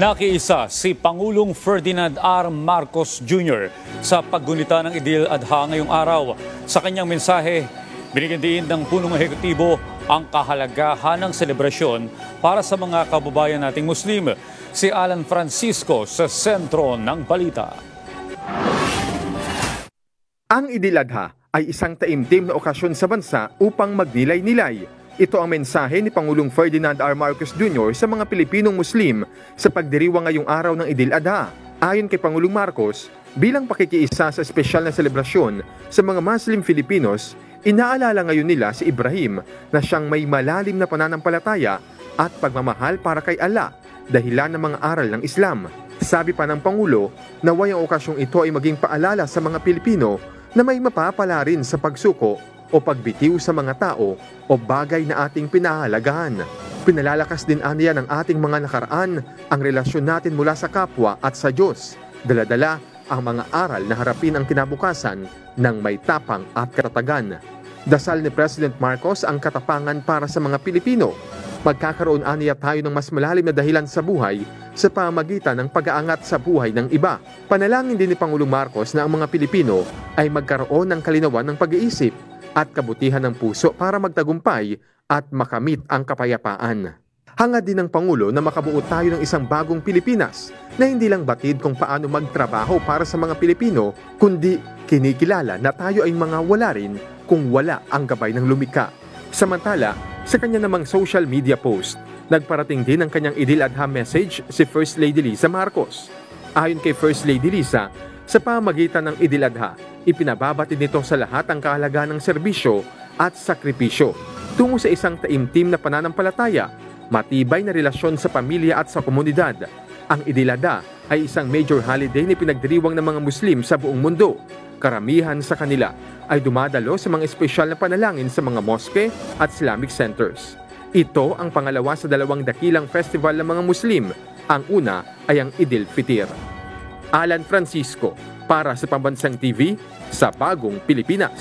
Nakiisa si Pangulong Ferdinand R. Marcos Jr. sa paggunita ng Idil Adha ngayong araw. Sa kanyang mensahe, binigyan din ng punong ehekutibo ang kahalagahan ng selebrasyon para sa mga kababayan nating Muslim. Si Alan Francisco sa sentro ng balita. Ang Idil Adha ay isang taimtim na okasyon sa bansa upang magnilay-nilay. Ito ang mensahe ni Pangulong Ferdinand R. Marcos Jr. sa mga Pilipinong Muslim sa pagdiriwang ngayong araw ng Idil Adha. Ayon kay Pangulong Marcos, bilang pakikiisa sa espesyal na selebrasyon sa mga Muslim Filipinos, inaalala ngayon nila si Ibrahim na siyang may malalim na pananampalataya at pagmamahal para kay Allah, dahilan ng mga aral ng Islam. Sabi pa ng Pangulo, naway ang okasyong ito ay maging paalala sa mga Pilipino na may mapapala rin sa pagsuko o pagbitiw sa mga tao o bagay na ating pinahalagahan. Pinalalakas din aniya ng ating mga nakaraan ang relasyon natin mula sa kapwa at sa Diyos. Dala-dala ang mga aral na harapin ang kinabukasan ng may tapang at katatagan. Dasal ni President Marcos ang katapangan para sa mga Pilipino. Magkakaroon aniya tayo ng mas malalim na dahilan sa buhay sa pamamagitan ng pag-aangat sa buhay ng iba. Panalangin din ni Pangulong Marcos na ang mga Pilipino ay magkaroon ng kalinawan ng pag-iisip at kabutihan ng puso para magtagumpay at makamit ang kapayapaan. Hangad din ng Pangulo na makabuo tayo ng isang bagong Pilipinas na hindi lang batid kung paano magtrabaho para sa mga Pilipino, kundi kinikilala na tayo ay mga wala rin kung wala ang gabay ng lumikha. Samantala, sa kanya namang social media post, nagparating din ang kanyang Idil Adha message si First Lady Liza Marcos. Ayon kay First Lady Liza, sa pamamagitan ng Idil Adha, ipinababatid nito sa lahat ang kahalagahan ng serbisyo at sakripisyo tungo sa isang taimtim na pananampalataya, matibay na relasyon sa pamilya at sa komunidad. Ang Idil Adha ay isang major holiday na pinagdiriwang ng mga Muslim sa buong mundo. Karamihan sa kanila ay dumadalo sa mga espesyal na panalangin sa mga moske at Islamic centers. Ito ang pangalawa sa dalawang dakilang festival ng mga Muslim. Ang una ay ang Idil Fitr. Alan Francisco para sa Pambansang TV sa Bagong Pilipinas.